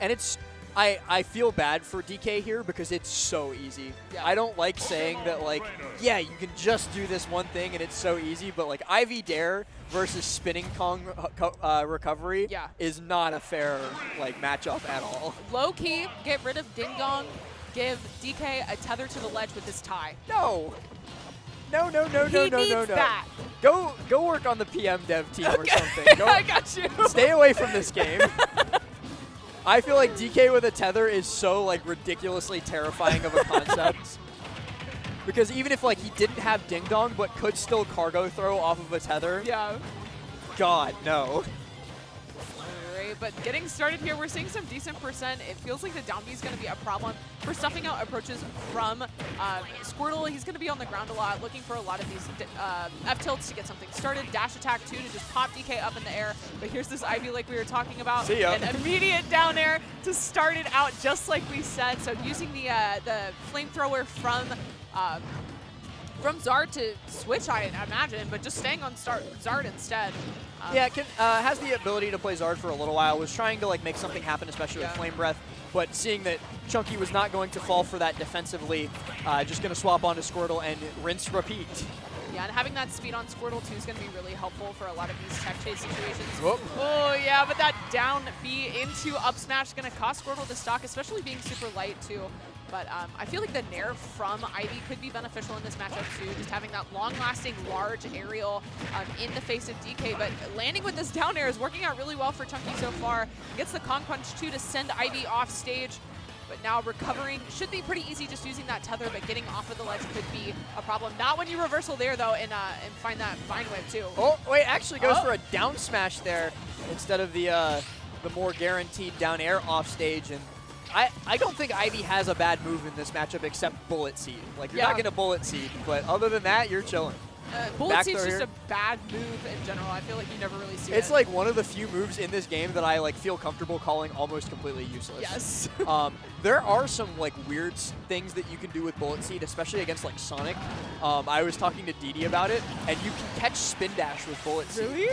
And it's I feel bad for DK here because it's so easy. Yeah. I don't like saying that, like, yeah, you can just do this one thing and it's so easy, but like Ivy Dare versus Spinning Kong recovery is not a fair like matchup at all. Low key, get rid of Ding Dong, give DK a tether to the ledge with this tie. No. No. He needs that. Go work on the PM dev team or something. Go, I got you. Stay away from this game. I feel like DK with a tether is so like ridiculously terrifying of a concept. Because even if like he didn't have Ding Dong but could still cargo throw off of a tether. Yeah. God, no. Alright, but getting started here, we're seeing some decent percent. It feels like the down B is going to be a problem for stuffing out approaches from Squirtle. He's going to be on the ground a lot, looking for a lot of these F-tilts to get something started. Dash attack too to just pop DK up in the air. But here's this Ivy like we were talking about. See ya. An immediate down air to start it out just like we said. So using the flamethrower from Zard to switch, I imagine, but just staying on Zard instead. Yeah, has the ability to play Zard for a little while. Was trying to like make something happen, especially with Flame Breath. But seeing that Chunky was not going to fall for that defensively, just going to swap onto Squirtle and rinse, repeat. Yeah, and having that speed on Squirtle too is going to be really helpful for a lot of these tech chase situations. Whoop. Oh yeah, but that down B into up smash is going to cost Squirtle the stock, especially being super light too. But I feel like the Nair from Ivy could be beneficial in this matchup too, just having that long-lasting, large aerial in the face of DK. But landing with this down air is working out really well for Chunky so far. Gets the Kong Punch too to send Ivy off stage. But now recovering should be pretty easy just using that tether, but getting off of the ledge could be a problem. Not when you reversal there though and find that Vine Whip too. Oh, wait, actually goes for a down smash there instead of the more guaranteed down air off stage. And I don't think Ivy has a bad move in this matchup except Bullet Seed. Like, you're not going to Bullet Seed, but other than that, you're chilling. Bullet Seed's just a bad move in general. I feel like you never really see it. It's like one of the few moves in this game that I like feel comfortable calling almost completely useless. Yes. There are some like weird things that you can do with Bullet Seed, especially against like Sonic. I was talking to Didi about it, and you can catch Spin Dash with Bullet Seed. Really?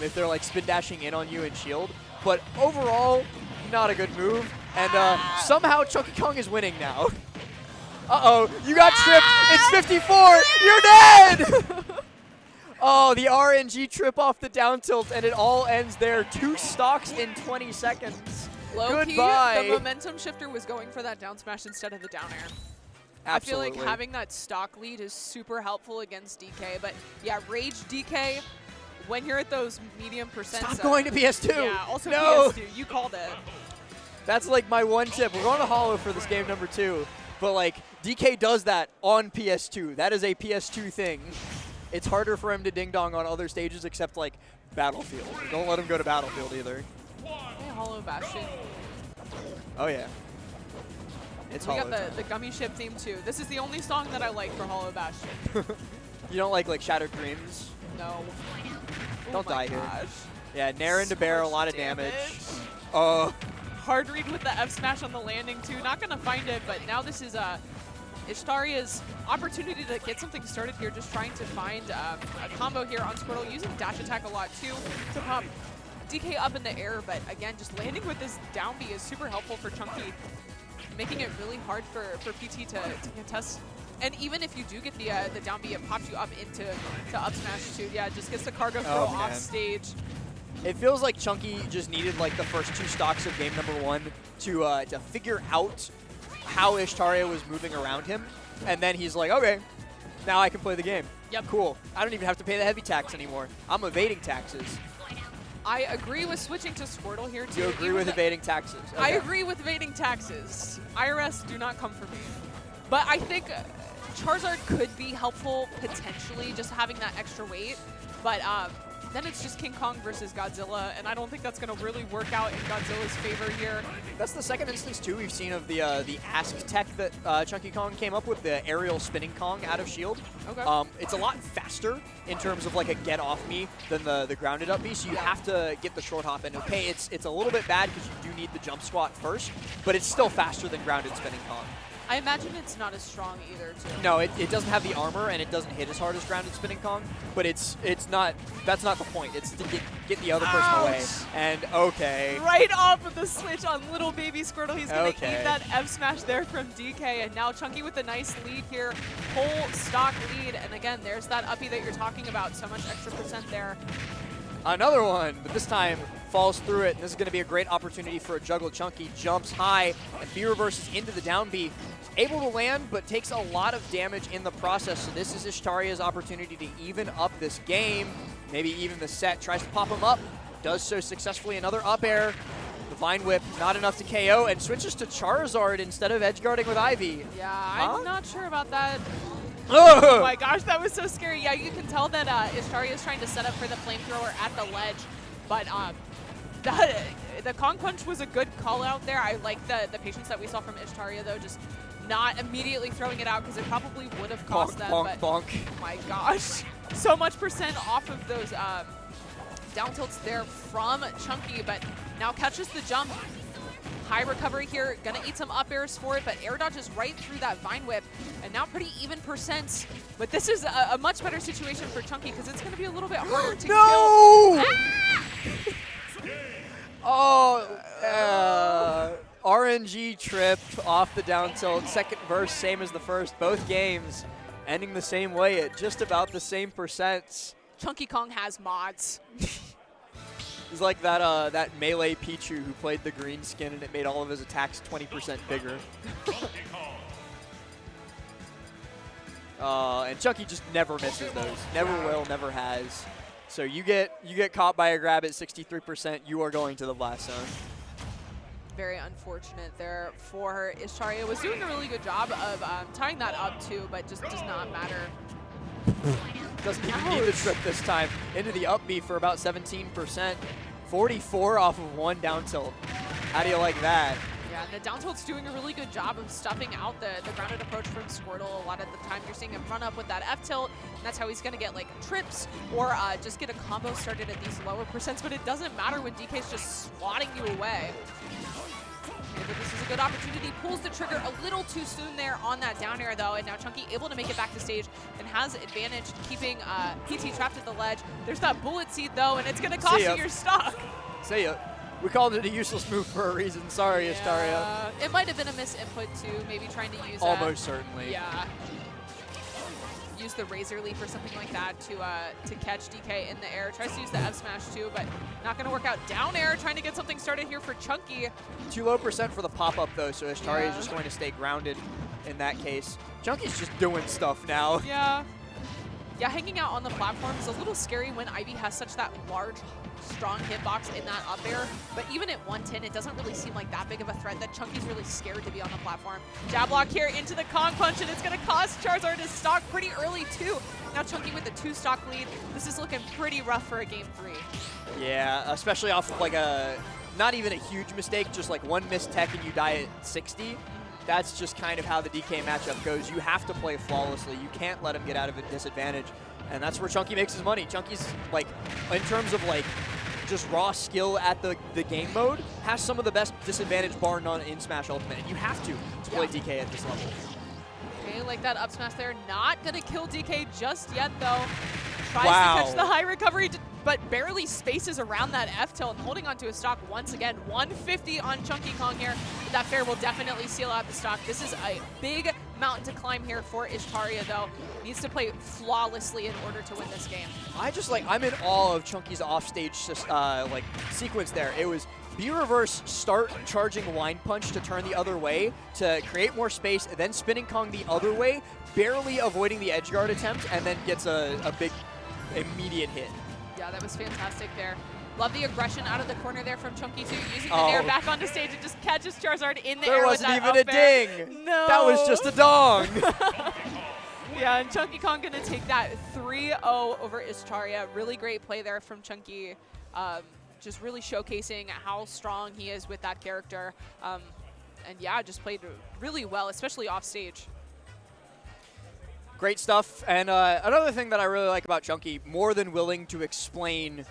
If they're like spin dashing in on you and shield. But overall, not a good move. And somehow ChunkyKong is winning now. Uh-oh, you got tripped. It's 54. You're dead! Oh, the RNG trip off the down tilt, and it all ends there. 2 stocks in 20 seconds. Goodbye. The momentum shifter was going for that down smash instead of the down air. Absolutely. I feel like having that stock lead is super helpful against DK. But yeah, Rage DK, when you're at those medium percent. Stop going to PS2. Yeah, also no. PS2. You called it. That's like my one tip. We're going to Hollow for this game number 2. But like, DK does that on PS2. That is a PS2 thing. It's harder for him to ding-dong on other stages except like Battlefield. Don't let him go to Battlefield either. Hey, Hollow Bastion. Oh yeah. It's Hollow. We got the Gummy Ship theme too. This is the only song that I like for Hollow Bastion. You don't like Shattered Dreams? No. Don't die here. Yeah, Nair into bear, a lot of damage. Hard read with the F smash on the landing too. Not gonna find it, but now this is Ishtaria's opportunity to get something started here. Just trying to find a combo here on Squirtle, using dash attack a lot too to pop DK up in the air. But again, just landing with this down B is super helpful for Chunky, making it really hard for PT to contest. And even if you do get the down B, it pops you up into up smash too. Yeah, just gets the cargo throw off stage. It feels like Chunky just needed like the first 2 stocks of game number 1 to figure out how Ishtaria was moving around him, and then he's like, okay, now I can play the game. Yep. Cool. I don't even have to pay the heavy tax anymore. I'm evading taxes. I agree with switching to Squirtle here too. You agree with evading taxes? Okay. I agree with evading taxes. IRS do not come for me. But I think Charizard could be helpful potentially, just having that extra weight. But then it's just King Kong versus Godzilla, and I don't think that's going to really work out in Godzilla's favor here. That's the second instance, too, we've seen of the Ask tech that ChunkyKong came up with, the aerial spinning Kong out of shield. Okay. It's a lot faster in terms of like a get off me than the grounded up me, so you have to get the short hop. And okay, it's a little bit bad because you do need the jump squat first, but it's still faster than grounded spinning Kong. I imagine it's not as strong either, too. No, it doesn't have the armor, and it doesn't hit as hard as grounded spinning Kong, but it's not, that's not the point. It's to get the other person away. And okay. Right off of the switch on little baby Squirtle. He's going to eat that F smash there from DK, and now Chunky with a nice lead here. Whole stock lead, and again, there's that uppie that you're talking about. So much extra percent there. Another one, but this time falls through it, and this is going to be a great opportunity for a juggle. Chunky jumps high, and B reverses into the down B. Able to land, but takes a lot of damage in the process, so this is Ishtaria's opportunity to even up this game, maybe even the set. Tries to pop him up, does so successfully. Another up air. The Vine Whip, not enough to KO, and switches to Charizard instead of edge guarding with Ivy. Yeah, I'm not sure about that. Oh Oh my gosh, that was so scary. Yeah, you can tell that Ishtaria is trying to set up for the flamethrower at the ledge, but the Kong Punch was a good call out there. I like the patience that we saw from Ishtaria, though, just not immediately throwing it out because it probably would have cost them. Bonk, bonk. Oh my gosh, so much percent off of those down tilts there from Chunky, but now catches the jump. High recovery here, gonna eat some up airs for it, but air dodges right through that Vine Whip, and now pretty even percents. But this is a much better situation for Chunky because it's gonna be a little bit harder to no! kill. Oh, RNG trip off the down tilt. Second verse, same as the first. Both games ending the same way at just about the same percents. ChunkyKong has mods. It's like that melee Pichu who played the green skin and it made all of his attacks 20% bigger. And Chunky just never misses those. Never will, never has. So you get caught by a grab at 63%, you are going to the blast zone. Very unfortunate there for Ishtaria. Was doing a really good job of tying that up too, but just does not matter. Doesn't even need the trip this time. Into the up B for about 17%. 44 off of one down tilt. How do you like that? Yeah, and the down tilt's doing a really good job of stuffing out the grounded approach from Squirtle. A lot of the time you're seeing him run up with that F tilt, and that's how he's going to get like trips or just get a combo started at these lower percents, but it doesn't matter when DK's just swatting you away. But this is a good opportunity. Pulls the trigger a little too soon there on that down air, though, and now Chunky able to make it back to stage and has advantage, keeping PT trapped at the ledge. There's that bullet seed, though, and it's going to cost you your stock. See ya. We called it a useless move for a reason. Sorry, Ishtaria. It might have been a misinput, too, maybe trying to use almost certainly. Yeah. Use the Razor Leaf or something like that to catch DK in the air. Tries to use the F smash too, but not going to work out. Down air, trying to get something started here for Chunky. Too low percent for the pop-up, though, so Ishtaria is just going to stay grounded in that case. Chunky's just doing stuff now. Yeah. Yeah, hanging out on the platform is a little scary when Ivy has such that large, strong hitbox in that up air. But even at 110, it doesn't really seem like that big of a threat that Chunky's really scared to be on the platform. Jab block here into the Kong Punch, and it's going to cost Charizard his stock pretty early, too. Now Chunky with a 2-stock lead. This is looking pretty rough for a game 3. Yeah, especially off of like not even a huge mistake, just like one missed tech and you die at 60. That's just kind of how the DK matchup goes. You have to play flawlessly. You can't let him get out of a disadvantage. And that's where Chunky makes his money. Chunky's, like, in terms of, like, just raw skill at the game mode, has some of the best disadvantage bar none in Smash Ultimate. And you have to play DK at this level. Okay, like that up smash there. Not going to kill DK just yet, though. Tries to catch the high recovery, but barely spaces around that F tilt and holding onto his stock once again. 150 on ChunkyKong here. But that fair will definitely seal out the stock. This is a big mountain to climb here for Ishtaria, though. Needs to play flawlessly in order to win this game. I'm in awe of Chunky's offstage sequence there. It was B-reverse, start charging Line Punch to turn the other way to create more space, then spinning Kong the other way, barely avoiding the edge guard attempt, and then gets a big immediate hit. Yeah, that was fantastic there. Love the aggression out of the corner there from Chunky too, using the air back onto stage and just catches Charizard in the air. There wasn't even a ding. No. That was just a dong. Yeah, and ChunkyKong gonna take that 3-0 over Ishtaria. Really great play there from Chunky. Just really showcasing how strong he is with that character. And yeah, just played really well, especially off stage. Great stuff. And another thing that I really like about Chunky, more than willing to explain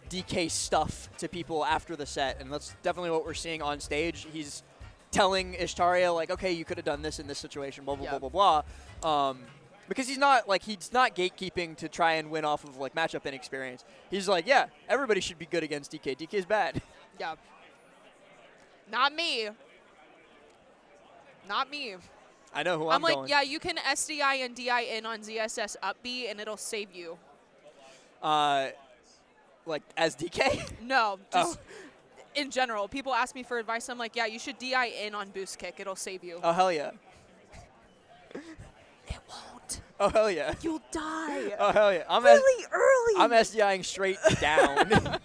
DK stuff to people after the set. And that's definitely what we're seeing on stage. He's telling Ishtaria, like, okay, you could have done this in this situation, blah, blah, Yep. blah, blah, blah. Because he's not gatekeeping to try and win off of, like, matchup inexperience. He's like, yeah, everybody should be good against DK. DK's bad. Yeah. Not me. Not me. I know who I'm I'm like, going. yeah, you can SDI and DI in on ZSS up B, and it'll save you. Like, as DK? No, just in general. People ask me for advice. I'm like, yeah, you should DI in on boost kick. It'll save you. Oh, hell yeah. It won't. Oh, hell yeah. You'll die. Oh, hell yeah. Really early. I'm SDIing straight down.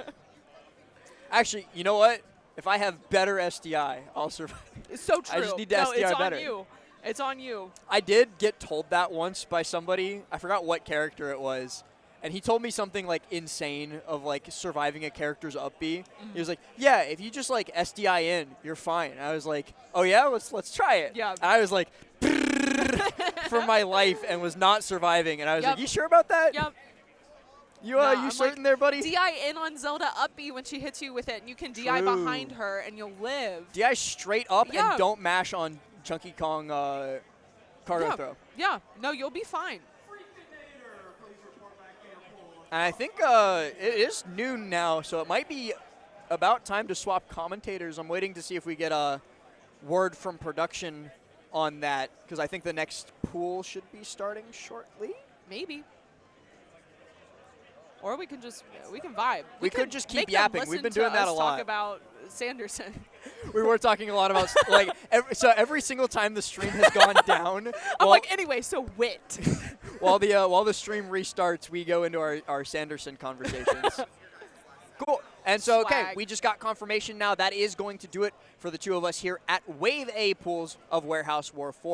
Actually, you know what? If I have better SDI, I'll survive. It's so true. I just need to no, SDI it's better. on you. It's on you. I did get told that once by somebody. I forgot what character it was. And he told me something, like, insane of, like, surviving a character's up B. He was like, yeah, if you just, like, SDI in, you're fine. And I was like, oh, yeah? Let's try it. Yeah. And I was like, for my life and was not surviving. And I was Yep. like, you sure about that? Yep. You I'm certain like, there, buddy? DI in on Zelda up B when she hits you with it, and you can DI True. behind her, and you'll live. DI straight up Yeah. and don't mash on ChunkyKong cargo Yeah. throw. Yeah. No, you'll be fine. And I think it is noon now, so it might be about time to swap commentators. I'm waiting to see if we get a word from production on that, because I think the next pool should be starting shortly. Maybe. Or we can vibe. We could just keep make them yapping. We've listen been to doing that us a lot. Talk about Sanderson. We were talking a lot about, like, every single time the stream has gone down. I'm like, anyway, so wit. while the stream restarts, we go into our Sanderson conversations. Cool. And so, okay, Swag. we just got confirmation now. That is going to do it for the two of us here at Wave A Pools of Warehouse War 4.